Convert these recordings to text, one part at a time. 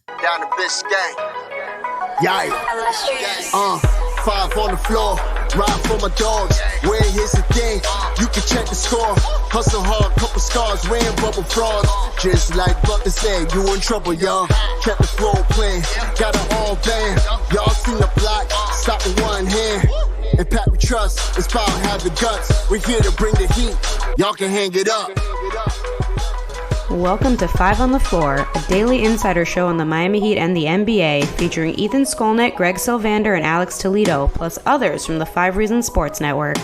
Down the Biscayne. Yikes. 5 on the floor. Ride for my dogs. Where here's the thing. You can check the score. Hustle hard, couple scars. Wearing rubber frauds. Just like Butler said, you in trouble, y'all. Kept the flow playing. Got it all banned. Y'all seen the block. Stop with one hand. And Pat we trust. Inspire, have the guts. We're here to bring the heat. Y'all can hang it up. Welcome to 5 on the Floor, a daily insider show on the Miami Heat and the NBA, featuring Ethan Skolnick, Greg Sylvander, and Alex Toledo, plus others from the 5 Reasons Sports Network.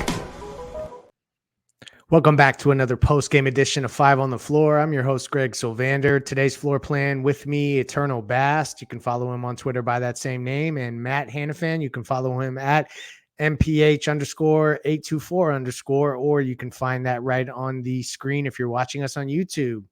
Welcome back to another post-game edition of 5 on the Floor. I'm your host, Greg Sylvander. Today's floor plan with me, Eternal Bast. You can follow him on Twitter by that same name. And Matt Hanifan, you can follow him at MPH_824_, or you can find that right on the screen if you're watching us on YouTube.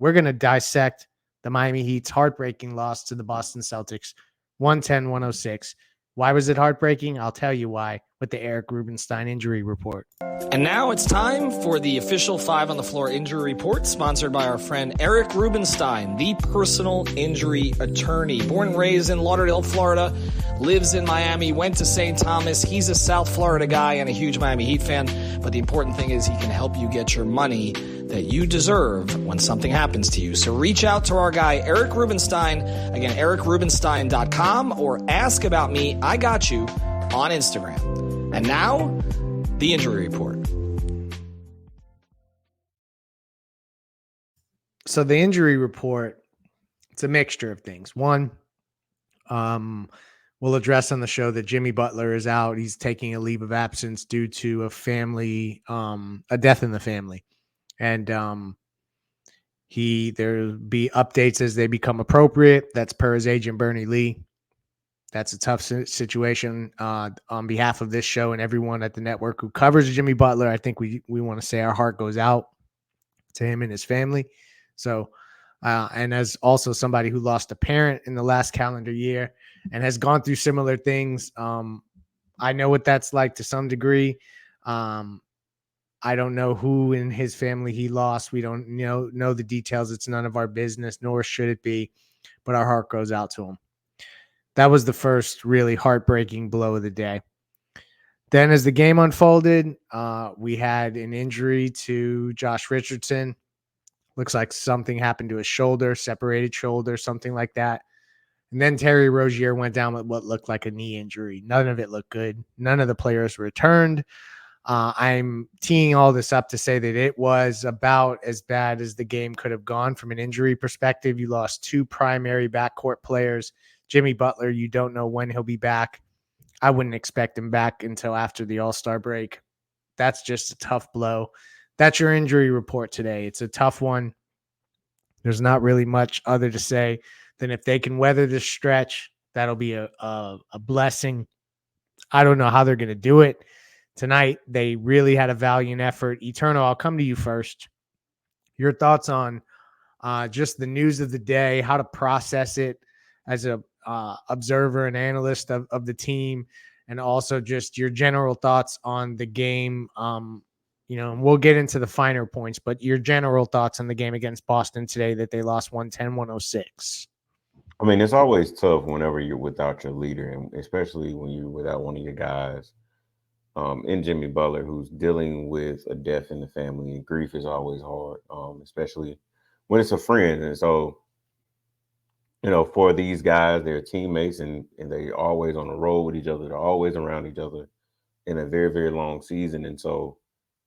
We're going to dissect the Miami Heat's heartbreaking loss to the Boston Celtics, 110-106. Why was it heartbreaking? I'll tell you why with the Eric Rubenstein injury report. And now it's time for the official 5 on the Floor injury report, sponsored by our friend Eric Rubenstein, the personal injury attorney. Born and raised in Lauderdale, Florida, lives in Miami, went to St. Thomas. He's a South Florida guy and a huge Miami Heat fan. But the important thing is he can help you get your money that you deserve when something happens to you. So reach out to our guy, Eric Rubenstein. Again, ericrubenstein.com, or ask about me, I got you, on Instagram. And now, the injury report. So the injury report, it's a mixture of things. One, we'll address on the show that Jimmy Butler is out. He's taking a leave of absence due to a death in the family. And there'll be updates as they become appropriate. That's per his agent, Bernie Lee. That's a tough situation on behalf of this show and everyone at the network who covers Jimmy Butler. I think we want to say our heart goes out to him and his family. So, and as also somebody who lost a parent in the last calendar year and has gone through similar things, I know what that's like to some degree. I don't know who in his family he lost. We don't know the details. It's none of our business, nor should it be, but our heart goes out to him. That was the first really heartbreaking blow of the day. Then as the game unfolded, we had an injury to Josh Richardson. Looks like something happened to his shoulder, separated shoulder, something like that. And then Terry Rozier went down with what looked like a knee injury. None of it looked good. None of the players returned. I'm teeing all this up to say that it was about as bad as the game could have gone from an injury perspective. You lost 2 primary backcourt players. Jimmy Butler, you don't know when he'll be back. I wouldn't expect him back until after the All-Star break. That's just a tough blow. That's your injury report today. It's a tough one. There's not really much other to say than if they can weather this stretch, that'll be a blessing. I don't know how they're going to do it. Tonight, they really had a valiant effort. Eternal, I'll come to you first. Your thoughts on just the news of the day, how to process it as a observer and analyst of the team, and also just your general thoughts on the game. We'll get into the finer points, but your general thoughts on the game against Boston today that they lost 110-106. I mean, it's always tough whenever you're without your leader, and especially when you're without one of your guys. In Jimmy Butler, who's dealing with a death in the family, and grief is always hard, especially when it's a friend. And so, for these guys, they're teammates, and they're always on the road with each other. They're always around each other in a very, very long season. And so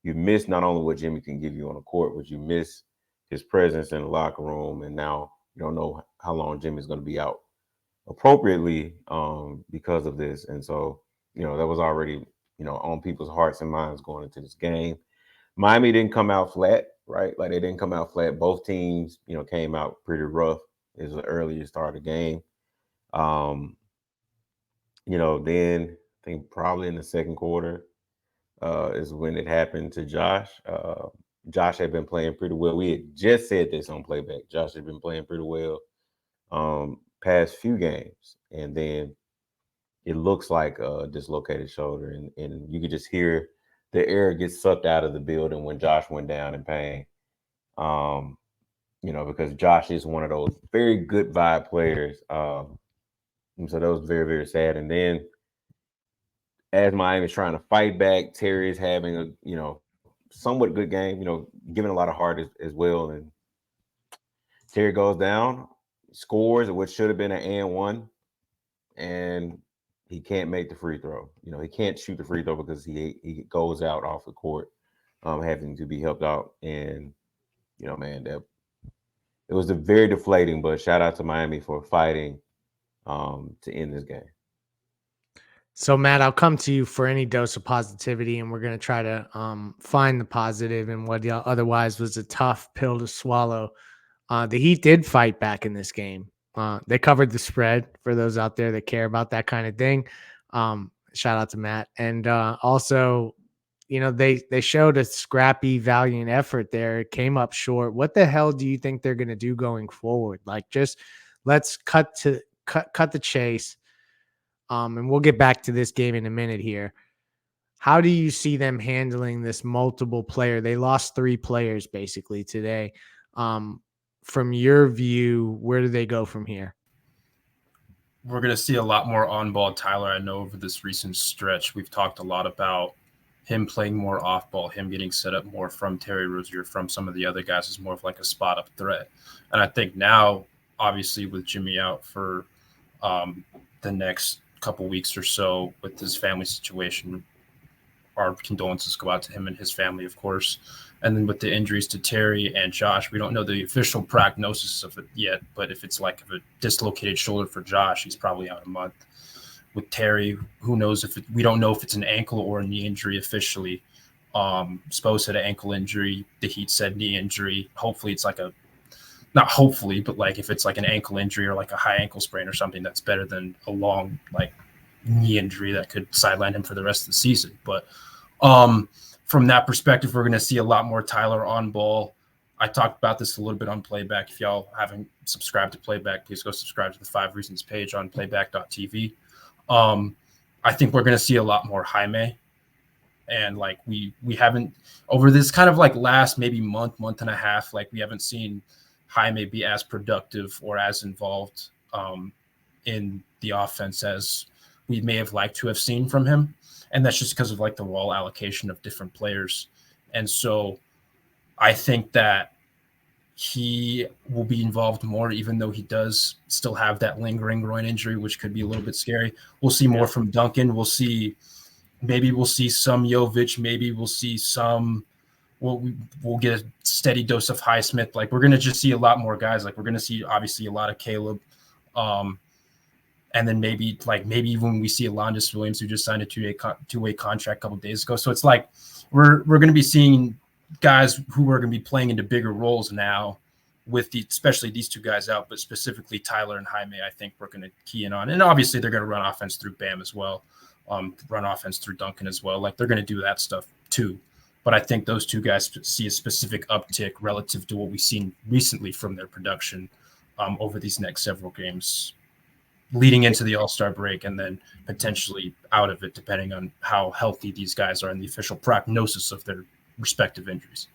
you miss not only what Jimmy can give you on the court, but you miss his presence in the locker room. And now you don't know how long Jimmy's going to be out appropriately because of this. And so, that was already on people's hearts and minds going into this game. Miami didn't come out flat, right? Like, they didn't come out flat. Both teams, came out pretty rough. It was an earlier start of the game. Then I think probably in the second quarter is when it happened to Josh. Josh had been playing pretty well. We had just said this on playback. Josh had been playing pretty well past few games. And then it looks like a dislocated shoulder. And you could just hear the air get sucked out of the building when Josh went down in pain. because Josh is one of those very good vibe players. And so that was very, very sad. And then as Miami's trying to fight back, Terry is having a, somewhat good game, giving a lot of heart as well. And Terry goes down, scores what should have been an and one, and he can't make the free throw. He can't shoot the free throw because he goes out off the court, having to be helped out. And man, that it was very deflating. But shout out to Miami for fighting to end this game. So, Matt, I'll come to you for any dose of positivity, and we're going to try to find the positive in what otherwise was a tough pill to swallow. The Heat did fight back in this game. They covered the spread for those out there that care about that kind of thing. Shout out to Matt. And also, they showed a scrappy, valiant effort there. It came up short. What the hell do you think they're going to do going forward? Like, just let's cut the chase. And we'll get back to this game in a minute here. How do you see them handling this multiple player? They lost 3 players basically today. From your view, where do they go from here? We're going to see a lot more on-ball Tyler. I know over this recent stretch, we've talked a lot about him playing more off-ball, him getting set up more from Terry Rozier, from some of the other guys is more of like a spot-up threat. And I think now, obviously, with Jimmy out for the next couple weeks or so with his family situation, our condolences go out to him and his family, of course. And then with the injuries to Terry and Josh, we don't know the official prognosis of it yet, but if it's like a dislocated shoulder for Josh, he's probably out a month. With Terry, who knows we don't know if it's an ankle or a knee injury officially. Spo said an ankle injury. The Heat said knee injury. Hopefully it's like not hopefully, but like if it's like an ankle injury or like a high ankle sprain or something, that's better than a long like knee injury that could sideline him for the rest of the season. But from that perspective, we're going to see a lot more Tyler on ball. I talked about this a little bit on Playback. If y'all haven't subscribed to Playback, please go subscribe to the 5 Reasons page on playback.tv. I think we're going to see a lot more Jaime. And like we haven't over this kind of like last maybe month and a half, like we haven't seen Jaime be as productive or as involved in the offense as we may have liked to have seen from him. And that's just because of like the role allocation of different players. And so I think that he will be involved more, even though he does still have that lingering groin injury, which could be a little bit scary. We'll see more from Duncan. We'll see some Jovic. Maybe we'll see some. We'll get a steady dose of Highsmith. Like we're going to just see a lot more guys. Like we're going to see obviously a lot of Caleb. And then maybe even we see Alondas Williams, who just signed a two-way contract a couple of days ago. So it's like we're going to be seeing guys who are going to be playing into bigger roles now with especially these 2 guys out, but specifically Tyler and Jaime, I think we're going to key in on. And obviously they're going to run offense through Bam as well, run offense through Duncan as well. Like they're going to do that stuff too. But I think those 2 guys see a specific uptick relative to what we've seen recently from their production over these next several games, leading into the All-Star break and then potentially out of it, depending on how healthy these guys are and the official prognosis of their respective injuries.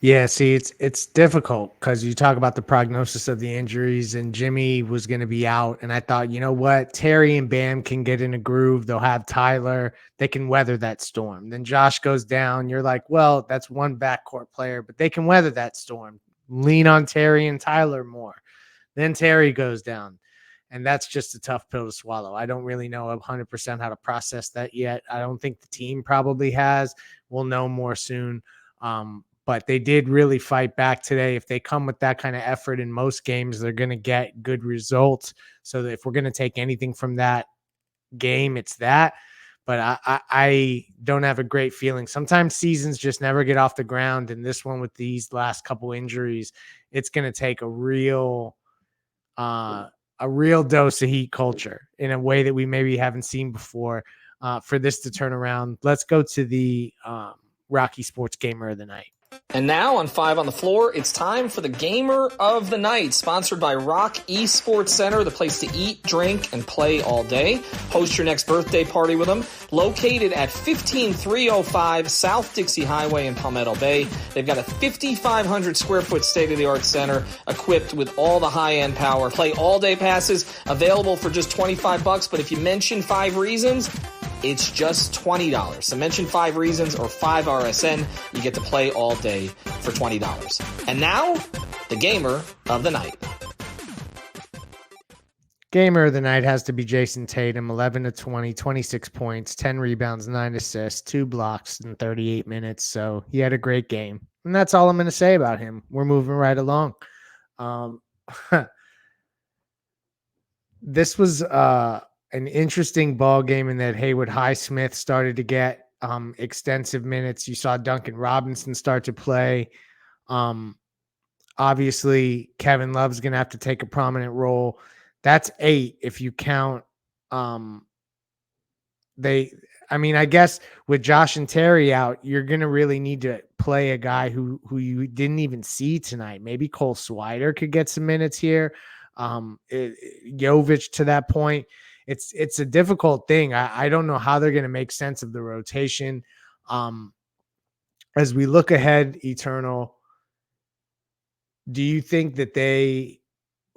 Yeah, see, it's difficult because you talk about the prognosis of the injuries, and Jimmy was going to be out. And I thought, you know what? Terry and Bam can get in a groove. They'll have Tyler. They can weather that storm. Then Josh goes down. You're like, well, that's one backcourt player, but they can weather that storm. Lean on Terry and Tyler more. Then Terry goes down. And that's just a tough pill to swallow. I don't really know 100% how to process that yet. I don't think the team probably has. We'll know more soon. But they did really fight back today. If they come with that kind of effort in most games, they're going to get good results. So that if we're going to take anything from that game, it's that. But I don't have a great feeling. Sometimes seasons just never get off the ground. And this one with these last couple injuries, it's going to take a real dose of Heat culture in a way that we maybe haven't seen before for this to turn around. Let's go to the Rocky Sports Gamer of the Night. And now on 5 on the Floor, it's time for the Gamer of the Night, sponsored by Rock Esports Center, the place to eat, drink, and play all day. Host your next birthday party with them. Located at 15305 South Dixie Highway in Palmetto Bay. They've got a 5,500 square foot state-of-the-art center equipped with all the high-end power. Play all-day passes available for just $25, but if you mention 5 reasons, it's just $20. So mention 5 reasons or 5 RSN. You get to play all day for $20. And now, the Gamer of the Night. Gamer of the Night has to be Jason Tatum, 11 to 20, 26 points, 10 rebounds, 9 assists, 2 blocks in 38 minutes. So he had a great game. And that's all I'm going to say about him. We're moving right along. This was an interesting ball game in that Haywood Highsmith started to get extensive minutes. You saw Duncan Robinson start to play. Obviously, Kevin Love's going to have to take a prominent role. That's 8 if you count. I guess with Josh and Terry out, you're going to really need to play a guy who you didn't even see tonight. Maybe Cole Swider could get some minutes here. Jovic to that point. It's a difficult thing. I don't know how they're going to make sense of the rotation. As we look ahead, Eternal, do you think that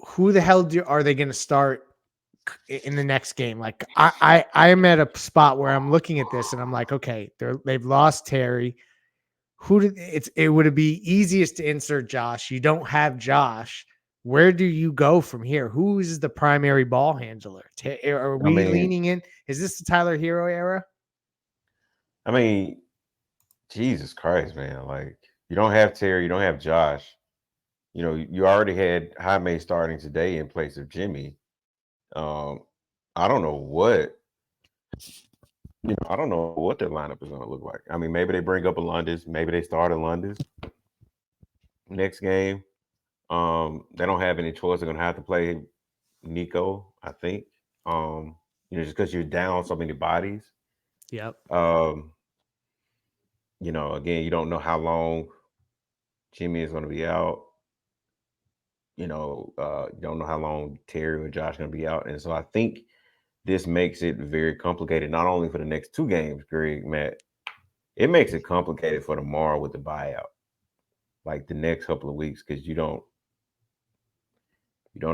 who the hell are they going to start in the next game? Like I am at a spot where I'm looking at this and I'm like, okay, they've lost Terry. It would be easiest to insert Josh. You don't have Josh. Where do you go from here? Who is the primary ball handler? Are we leaning in? Is this the Tyler Hero era? I mean, Jesus Christ, man. Like, you don't have Terry, you don't have Josh. You know, you already had Jaime starting today in place of Jimmy. I don't know what their lineup is going to look like. I mean, maybe they bring up a Lundis. Maybe they start a Lundis next game. They don't have any choice. They're going to have to play Nico, I think. Just because you're down so many bodies. Yep. Again, you don't know how long Jimmy is going to be out. You don't know how long Terry and Josh are going to be out. And so I think this makes it very complicated, not only for the next 2 games, Greg, Matt. It makes it complicated for tomorrow with the buyout. Like the next couple of weeks, because you don't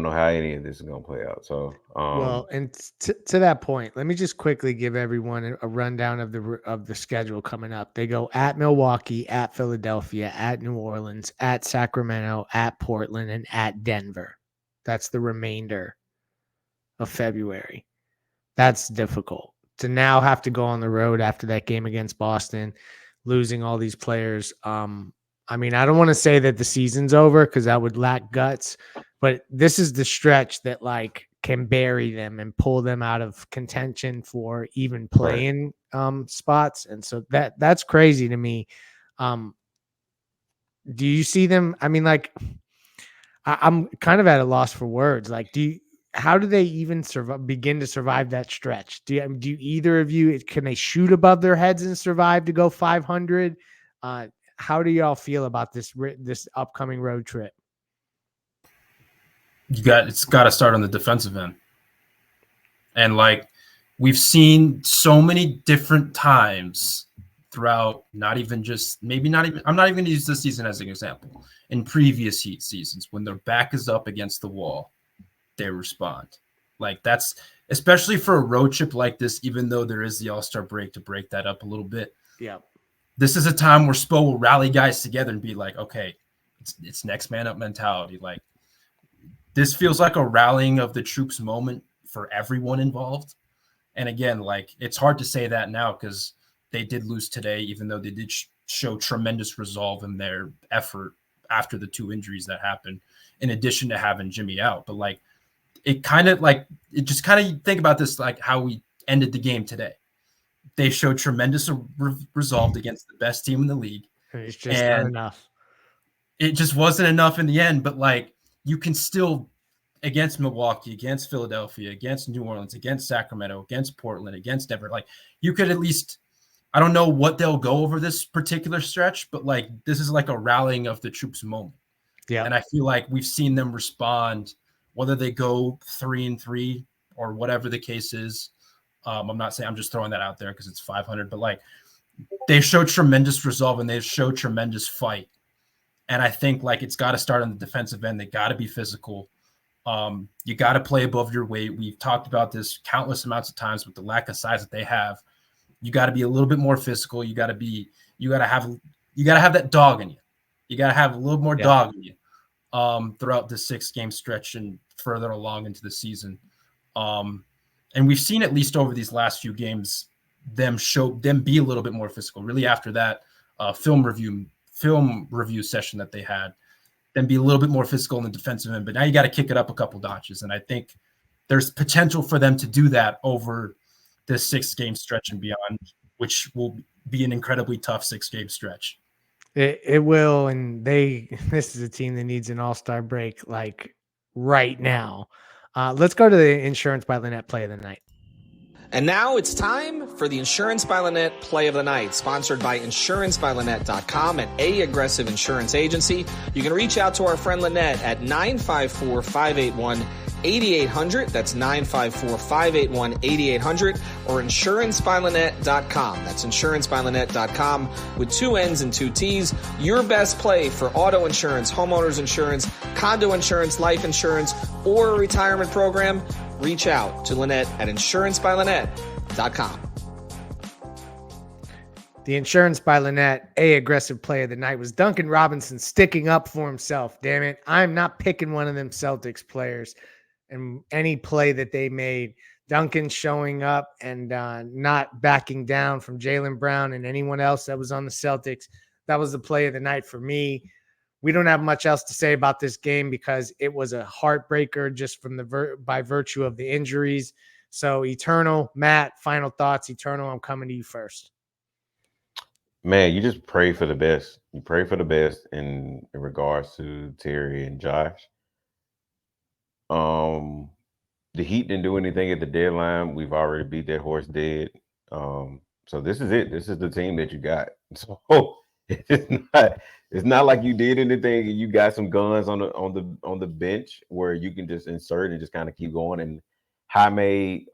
know how any of this is going to play out. So, well, and to that point, let me just quickly give everyone a rundown of the schedule coming up. They go at Milwaukee, at Philadelphia, at New Orleans, at Sacramento, at Portland, and at Denver. That's the remainder of February. That's difficult to now have to go on the road after that game against Boston, losing all these players. I don't want to say that the season's over because that would lack guts, but this is the stretch that can bury them and pull them out of contention for even playing spots. And so that's crazy to me. Do you see them? I'm kind of at a loss for words. How do they even begin to survive that stretch? Do either of you, can they shoot above their heads and survive to go 500? How do y'all feel about this upcoming road trip? It's got to start on the defensive end. And we've seen so many different times throughout, I'm not even going to use this season as an example. In previous Heat seasons, when their back is up against the wall, they respond. That's especially for a road trip like this, even though there is the All-Star break to break that up a little bit. Yeah. This is a time where Spo will rally guys together and be like, okay, it's next man up mentality. This feels like a rallying of the troops moment for everyone involved. And again, it's hard to say that now because they did lose today, even though they did show tremendous resolve in their effort after the 2 injuries that happened, in addition to having Jimmy out. But you think about this, how we ended the game today. They showed tremendous resolve against the best team in the league. It's just not enough. It just wasn't enough in the end. But you can still, against Milwaukee, against Philadelphia, against New Orleans, against Sacramento, against Portland, against Denver, you could at least, I don't know what they'll go over this particular stretch, but like this is like a rallying of the troops moment. Yeah. And I feel like we've seen them respond, whether they go 3-3 or whatever the case is. I'm not saying, I'm just throwing that out there because it's 500, but like they show tremendous resolve and they show tremendous fight. And I think like it's got to start on the defensive end. They got to be physical. You got to play above your weight. We've talked about this countless amounts of times with the lack of size that they have. You got to be a little bit more physical. You got to have that dog in you. You got to have a little more dog in you throughout the 6-game stretch and further along into the season. And we've seen at least over these last few games them be a little bit more physical. Really, after that film review session that they had, then be a little bit more physical in the defensive end. But now you got to kick it up a couple notches, and I think there's potential for them to do that over this 6-game stretch and beyond, which will be an incredibly tough 6-game stretch. It will, and this is a team that needs an all-star break like right now. Let's go to the Insurance by Lynette play of the night. And now it's time for the Insurance by Lynette play of the night, sponsored by insurancebylynette.com, an A-aggressive insurance agency. You can reach out to our friend Lynette at 954-581-8800. That's 954-581-8800, or insurancebylynette.com. That's insurancebylynette.com with 2 N's and 2 T's. Your best play for auto insurance, homeowners insurance, condo insurance, life insurance, or a retirement program. Reach out to Lynette at insurancebylynette.com. The Insurance by Lynette aggressive play of the night was Duncan Robinson sticking up for himself. Damn it. I'm not picking one of them Celtics players. And any play that they made, Duncan showing up and not backing down from Jaylen Brown and anyone else that was on the Celtics, that was the play of the night for me. We don't have much else to say about this game because it was a heartbreaker just from by virtue of the injuries. So Eternal, Matt, final thoughts. Eternal, I'm coming to you first. Man, you just pray for the best. You pray for the best in regards to Terry and Josh. The Heat didn't do anything at the deadline. We've already beat that horse dead. So this is it. This is the team that you got. So it's not like you did anything and you got some guns on the bench where you can just insert and just kind of keep going. And Jaime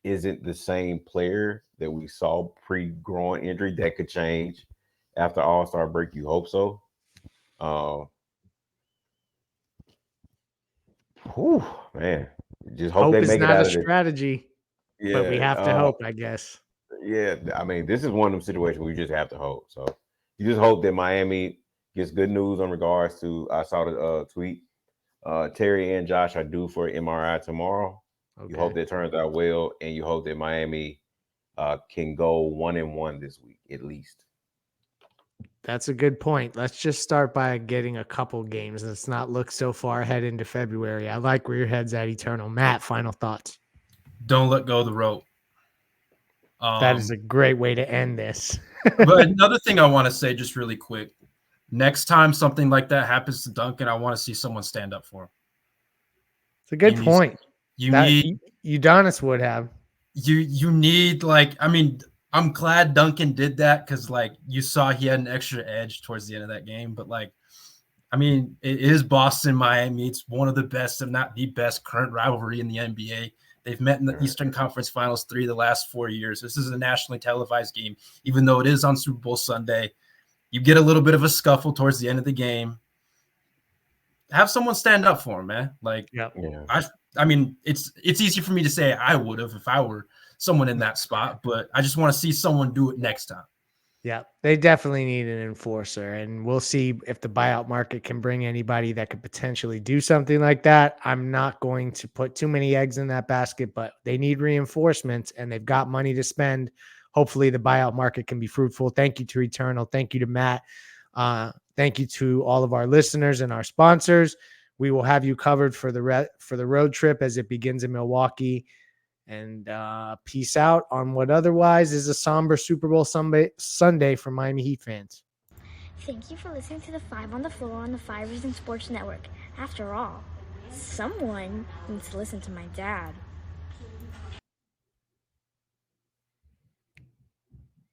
isn't the same player that we saw pre-groin injury. That could change after All-Star break. You hope so. Man, just hope they make it out of it. Hope is not a strategy, but we have to hope, I guess. Yeah, I mean, this is one of them situations where you just have to hope. So you just hope that Miami gets good news in regards to, I saw the tweet, Terry and Josh are due for MRI tomorrow. Okay. You hope that turns out well, and you hope that Miami can go 1-1 this week at least. That's a good point. Let's just start by getting a couple games. Let's not look so far ahead into February. I like where your head's at, Eternal. Matt, final thoughts. Don't let go of the rope. That is a great way to end this. But another thing I want to say just really quick, next time something like that happens to Duncan, I want to see someone stand up for him. It's a good point. Udonis would have. You need, like, I mean, I'm glad Duncan did that because, like, you saw he had an extra edge towards the end of that game. But, like, I mean, it is Boston, Miami. It's one of the best, if not the best, current rivalry in the NBA. They've met in the Eastern Conference Finals 3 of the last 4 years. This is a nationally televised game, even though it is on Super Bowl Sunday. You get a little bit of a scuffle towards the end of the game. Have someone stand up for him, man. Like, yeah. I mean, it's easy for me to say I would have if I were someone in that spot, but I just want to see someone do it next time. Yeah, they definitely need an enforcer, and we'll see if the buyout market can bring anybody that could potentially do something like that. I'm not going to put too many eggs in that basket, but they need reinforcements, and they've got money to spend. Hopefully the buyout market can be fruitful. Thank you to Eternal. Thank you to Matt. Thank you to all of our listeners and our sponsors. We will have you covered for the road trip as it begins in Milwaukee. And peace out on what otherwise is a somber Super Bowl Sunday for Miami Heat fans. Thank you for listening to the 5 on the Floor on the 5 Reasons Sports Network. After all, someone needs to listen to my dad.